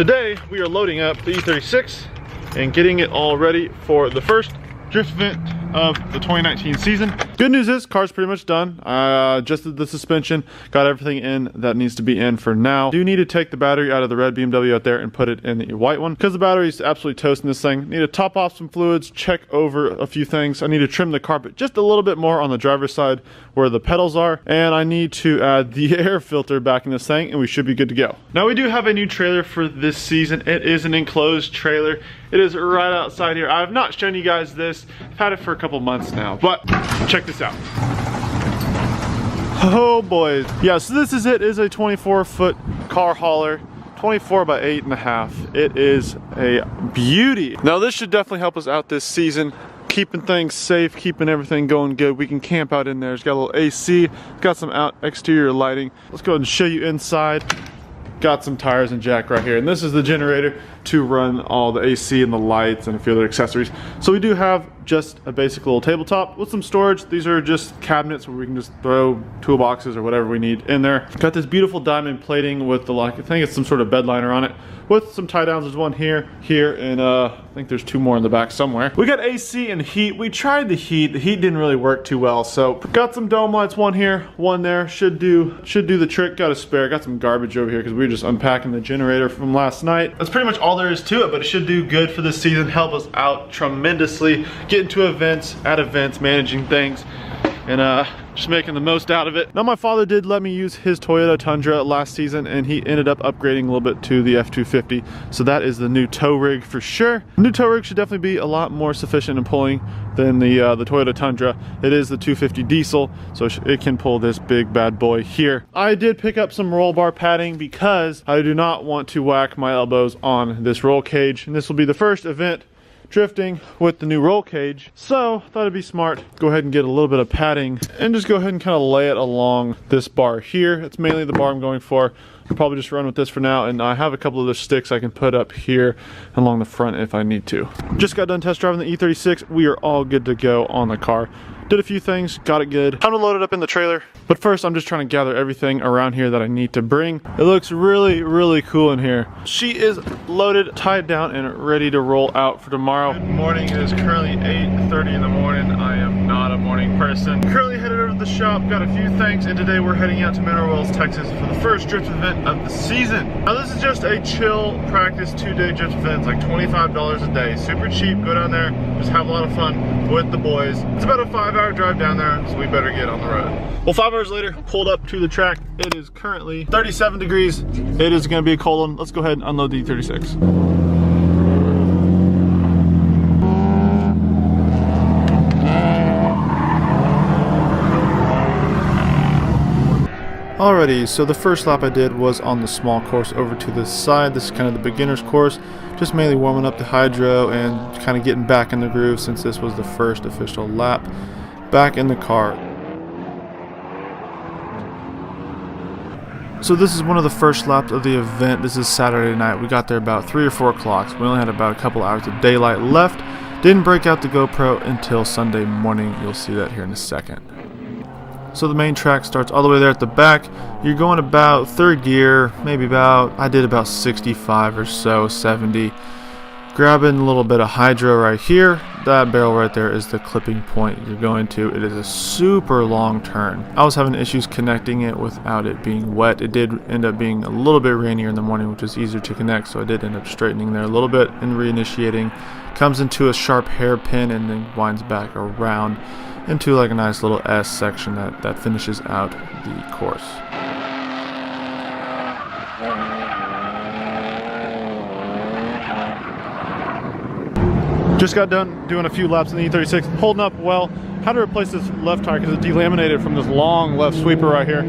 Today we are loading up the E36 and getting it all ready for the first drift event of the 2019 season. Good news is, car's pretty much done. Adjusted the suspension, got everything in that needs to be in for now. Do need to take the battery out of the red BMW out there and put it in the white one because the battery is absolutely toasting this thing. Need to top off some fluids, check over a few things. I need to trim the carpet just a little bit more on the driver's side where the pedals are, and I need to add the air filter back in this thing, and we should be good to go. Now we do have a new trailer for this season. It is an enclosed trailer. It is right outside here. I have not shown you guys this. I've had it for a couple months now, but check this out. Oh boys. Yeah, so this is it. It is a 24-foot car hauler. 24 by 8.5. It is a beauty. Now this should definitely help us out this season. Keeping things safe, keeping everything going good. We can camp out in there. It's got a little AC, got some out exterior lighting. Let's go ahead and show you inside. Got some tires and jack right here, and this is the generator to run all the AC and the lights and a few other accessories. So we do have just a basic little tabletop with some storage. These are just cabinets where we can just throw toolboxes or whatever we need in there. Got this beautiful diamond plating with the, like, I think it's some sort of bed liner on it, with some tie downs. There's one here, and I think there's two more in the back somewhere. We got AC and heat. We tried the heat. The heat didn't really work too well, so got some dome lights, one here, one there. Should do the trick. Got a spare. Got some garbage over here because we were just unpacking the generator from last night. That's pretty much all there is to it, but it should do good for this season. Help us out tremendously. Get into events, at events, managing things, and just making the most out of it. Now my father did let me use his Toyota Tundra last season, and he ended up upgrading a little bit to the F250. So that is the new tow rig for sure. The new tow rig should definitely be a lot more sufficient in pulling than the Toyota Tundra. It is the 250 diesel, so it can pull this big bad boy here. I did pick up some roll bar padding because I do not want to whack my elbows on this roll cage, and this will be the first event drifting with the new roll cage, so thought it'd be smart go ahead and get a little bit of padding and just go ahead and kind of lay it along this bar here. It's mainly the bar I'm going for. I'll probably just run with this for now, and I have a couple of the sticks I can put up here along the front if I need to. Just got done test driving the E36. We are all good to go on the car. Did a few things, got it good. Time to load it up in the trailer. But first, I'm just trying to gather everything around here that I need to bring. It looks really, really cool in here. She is loaded, tied down, and ready to roll out for tomorrow. Good morning. It is currently 8:30 in the morning. I am not a morning person. Currently headed over to the shop, got a few things, and today we're heading out to Mineral Wells, Texas for the first drift event of the season. Now this is just a chill practice 2-day drift event. It's like $25 a day. Super cheap. Go down there, just have a lot of fun with the boys. It's about a 5-hour drive down there, so we better get on the road. Well, 5 hours later, pulled up to the track. It is currently 37 degrees. It is gonna be a cold one. Let's go ahead and unload the E36. Alrighty, so the first lap I did was on the small course over to this side. This is kind of the beginner's course, just mainly warming up the hydro and kind of getting back in the groove since this was the first official lap back in the car. So this is one of the first laps of the event. This is Saturday night. We got there about 3 or 4 o'clock. So we only had about a couple hours of daylight left. Didn't break out the GoPro until Sunday morning. You'll see that here in a second. So the main track starts all the way there at the back. You're going about third gear, maybe about, I did about 65 or so, 70. Grabbing a little bit of hydro right here. That barrel right there is the clipping point you're going to. It is a super long turn. I was having issues connecting it without it being wet. It did end up being a little bit rainier in the morning, which is easier to connect, so I did end up straightening there a little bit and reinitiating. Comes into a sharp hairpin and then winds back around into like a nice little S section that finishes out the course. Just got done doing a few laps in the E36, holding up well. Had to replace this left tire because it delaminated from this long left sweeper right here.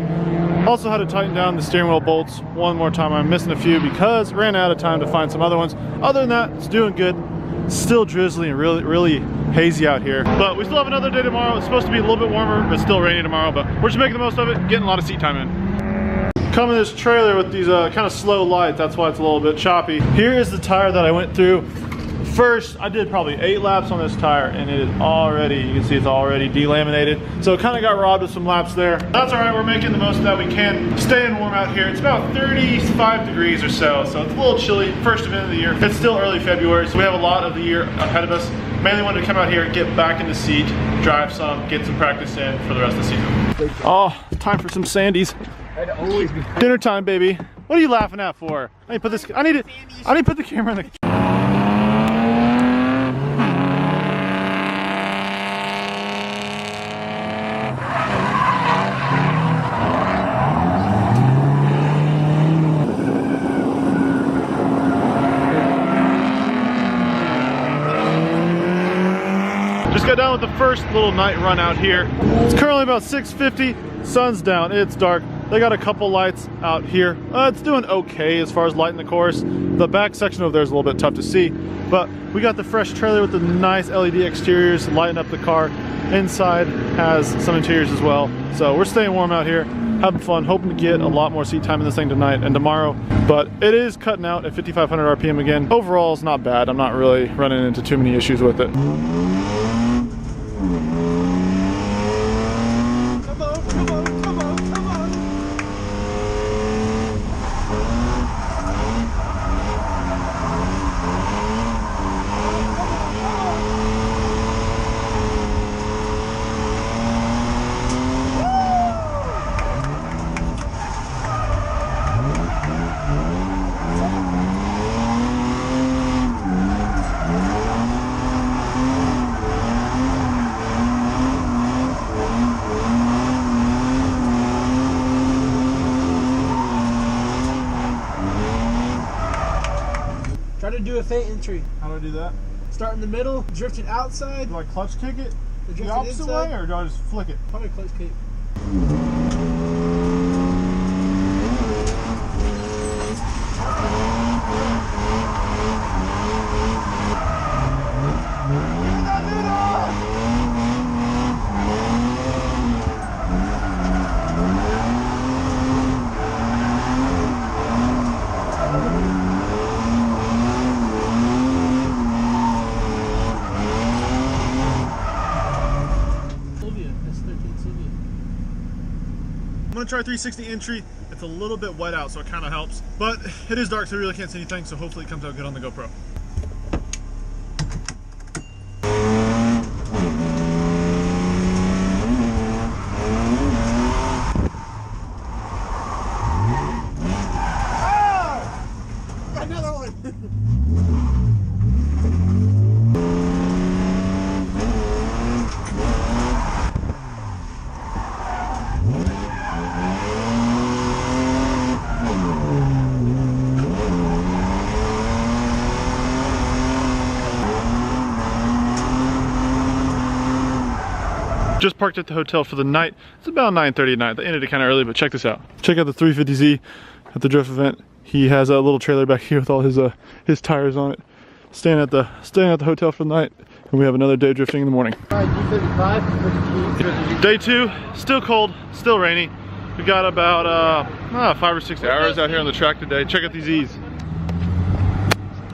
Also had to tighten down the steering wheel bolts one more time. I'm missing a few because ran out of time to find some other ones. Other than that, it's doing good. Still drizzly and really hazy out here, but we still have another day tomorrow. It's supposed to be a little bit warmer, but still rainy tomorrow, but we're just making the most of it, getting a lot of seat time in. Come in this trailer with these kind of slow lights, that's why it's a little bit choppy. Here is the tire that I went through first, I did probably 8 laps on this tire, and it is already, you can see it's already delaminated. So kind of got robbed of some laps there. That's all right, we're making the most of that we can. Staying warm out here. It's about 35 degrees or so it's a little chilly. First event of the year. It's still early February, so we have a lot of the year ahead of us. Mainly wanted to come out here, get back in the seat, drive some, get some practice in for the rest of the season. Oh, time for some Sandies. Dinner time, baby. What are you laughing at for? I need to put this. I need to put the camera in the. Just got done with the first little night run out here. It's currently about 6:50, sun's down, it's dark. They got a couple lights out here. It's doing okay as far as lighting the course. The back section over there is a little bit tough to see, but we got the fresh trailer with the nice LED exteriors lighting up the car. Inside has some interiors as well. So we're staying warm out here, having fun, hoping to get a lot more seat time in this thing tonight and tomorrow. But it is cutting out at 5,500 RPM again. Overall, it's not bad. I'm not really running into too many issues with it. Try to do a feint entry. How do I do that? Start in the middle, drift it outside. Do I clutch kick it The opposite way, or do I just flick it? Probably clutch kick. I'm gonna try 360 entry. It's a little bit wet out, so it kind of helps. But it is dark, so we really can't see anything, so hopefully it comes out good on the GoPro. Another one! Just parked at the hotel for the night. It's about 9:30 at night. They ended it kind of early, but check this out. Check out the 350Z at the drift event. He has a little trailer back here with all his tires on it. Staying at the hotel for the night, and we have another day drifting in the morning. Day 2, still cold, still rainy. We got about 5 or 6 hours out here on the track today. Check out these E's.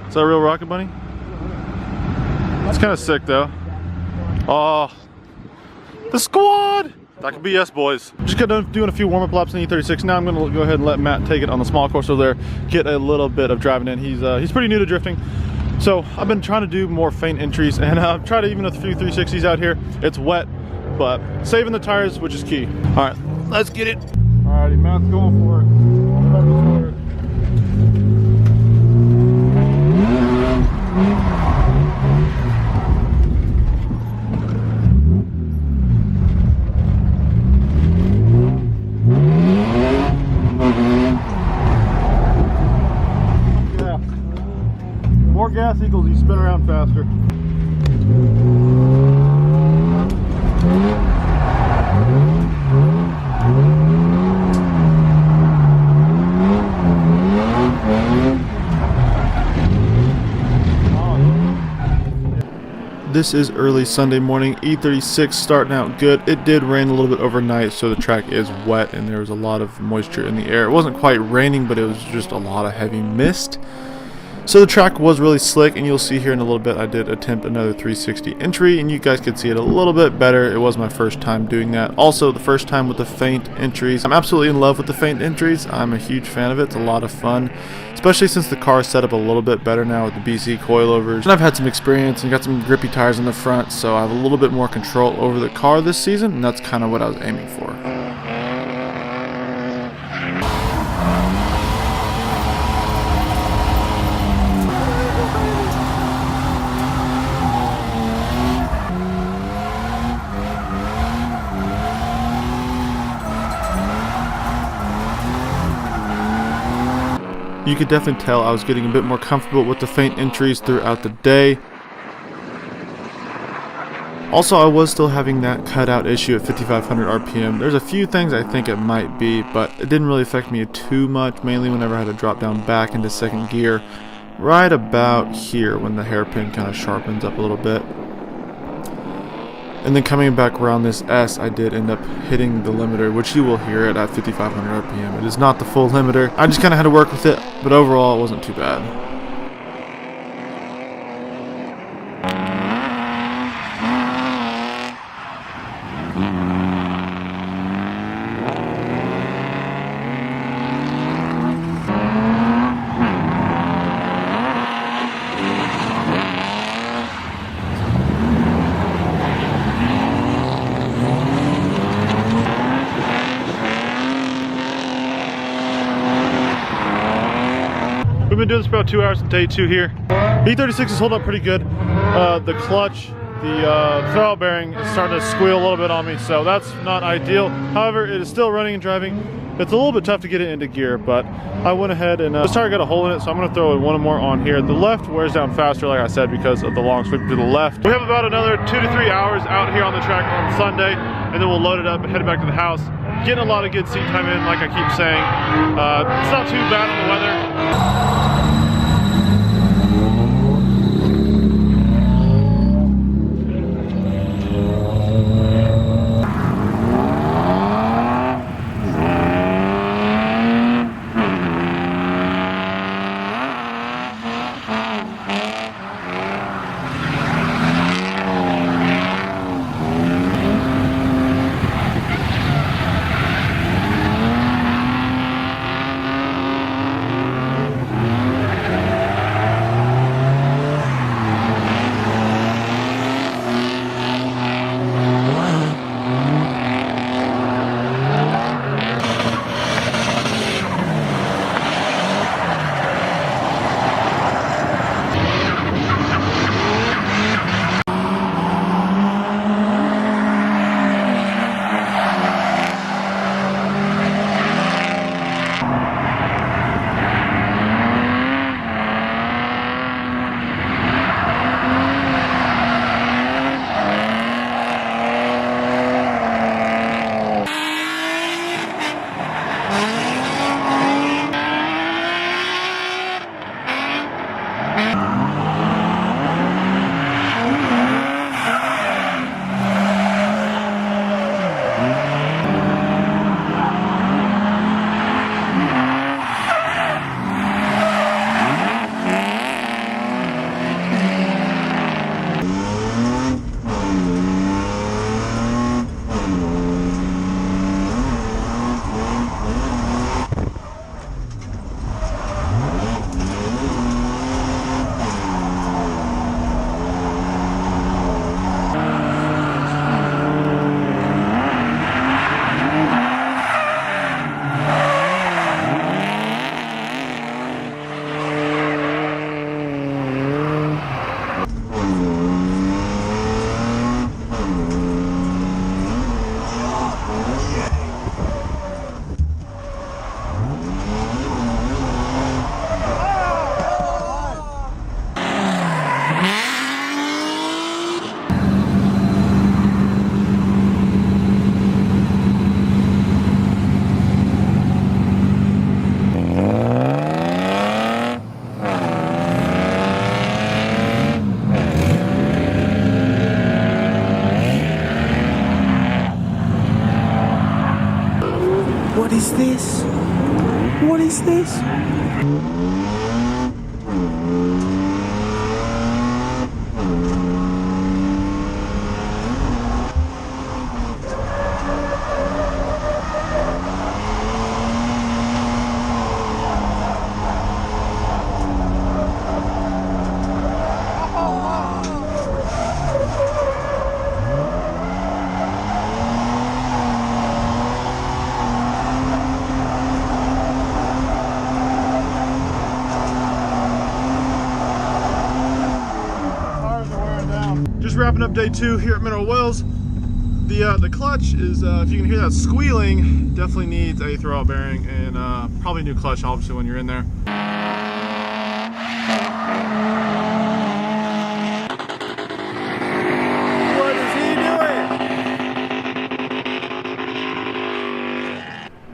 Is that a real Rocket Bunny? It's kind of sick though. Oh. The squad! That could be us, boys. Just got done doing a few warm-up laps in the E36. Now I'm gonna go ahead and let Matt take it on the small course over there, get a little bit of driving in. He's pretty new to drifting. So I've been trying to do more feint entries, and I've tried even a few 360s out here. It's wet, but saving the tires, which is key. All right, let's get it. Alrighty, Matt's going for it. More gas equals you spin around faster. This is early Sunday morning, E36 starting out good. It did rain a little bit overnight, so the track is wet and there was a lot of moisture in the air. It wasn't quite raining, but it was just a lot of heavy mist. So the track was really slick, and you'll see here in a little bit I did attempt another 360 entry, and you guys could see it a little bit better. It was my first time doing that. Also, the first time with the Feint entries. I'm absolutely in love with the Feint entries. I'm a huge fan of it. It's a lot of fun, especially since the car is set up a little bit better now with the BC coilovers. And I've had some experience and got some grippy tires in the front, so I have a little bit more control over the car this season, and that's kind of what I was aiming for. You could definitely tell I was getting a bit more comfortable with the Feint entries throughout the day. Also, I was still having that cutout issue at 5,500 RPM. There's a few things I think it might be, but it didn't really affect me too much, mainly whenever I had to drop down back into second gear, right about here when the hairpin kind of sharpens up a little bit. And then coming back around this S, I did end up hitting the limiter, which you will hear it at 5,500 RPM. It is not the full limiter. I just kind of had to work with it, but overall it wasn't too bad. We've been doing this for about 2 hours on day 2 here. E36 is holding up pretty good. The clutch, the throttle bearing is starting to squeal a little bit on me, so that's not ideal. However, it is still running and driving. It's a little bit tough to get it into gear, but I went ahead and this tire got a hole in it, so I'm going to throw one more on here. The left wears down faster, like I said, because of the long sweep to the left. We have about another 2 to 3 hours out here on the track on Sunday, and then we'll load it up and head back to the house. Getting a lot of good seat time in, like I keep saying. It's not too bad on the weather. What is this? What is this? wrapping up day 2 here at Mineral Wells. The clutch is, if you can hear that squealing, definitely needs a throwout bearing and probably a new clutch, obviously, when you're in there. What is he doing?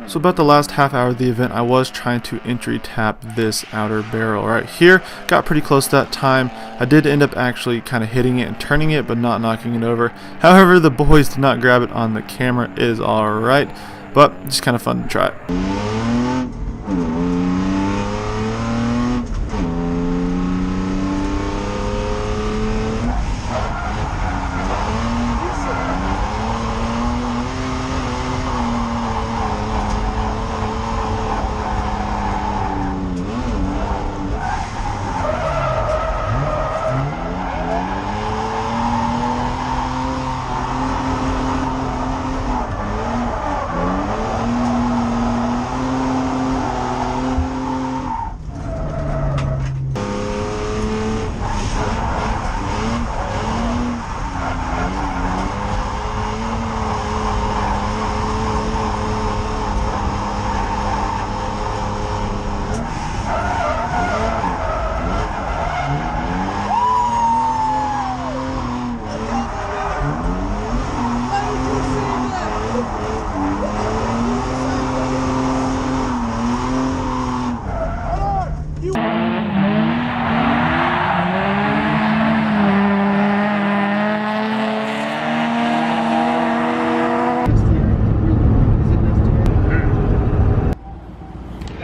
So about the last half hour of the event, I was trying to entry tap this outer barrel right here. Got pretty close that time. I did end up actually kind of hitting it and turning it, but not knocking it over. However, the boys did not grab it on the camera. It is alright, but just kind of fun to try it.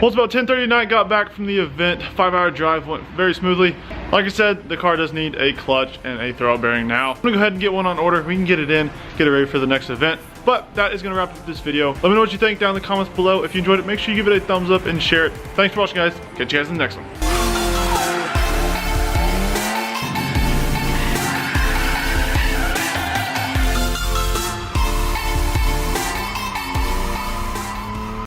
Well, it's about 10:30 at night, got back from the event. 5-hour drive went very smoothly. Like I said, the car does need a clutch and a throwout bearing now. I'm gonna go ahead and get one on order. We can get it in, get it ready for the next event. But that is gonna wrap up this video. Let me know what you think down in the comments below. If you enjoyed it, make sure you give it a thumbs up and share it. Thanks for watching, guys. Catch you guys in the next one.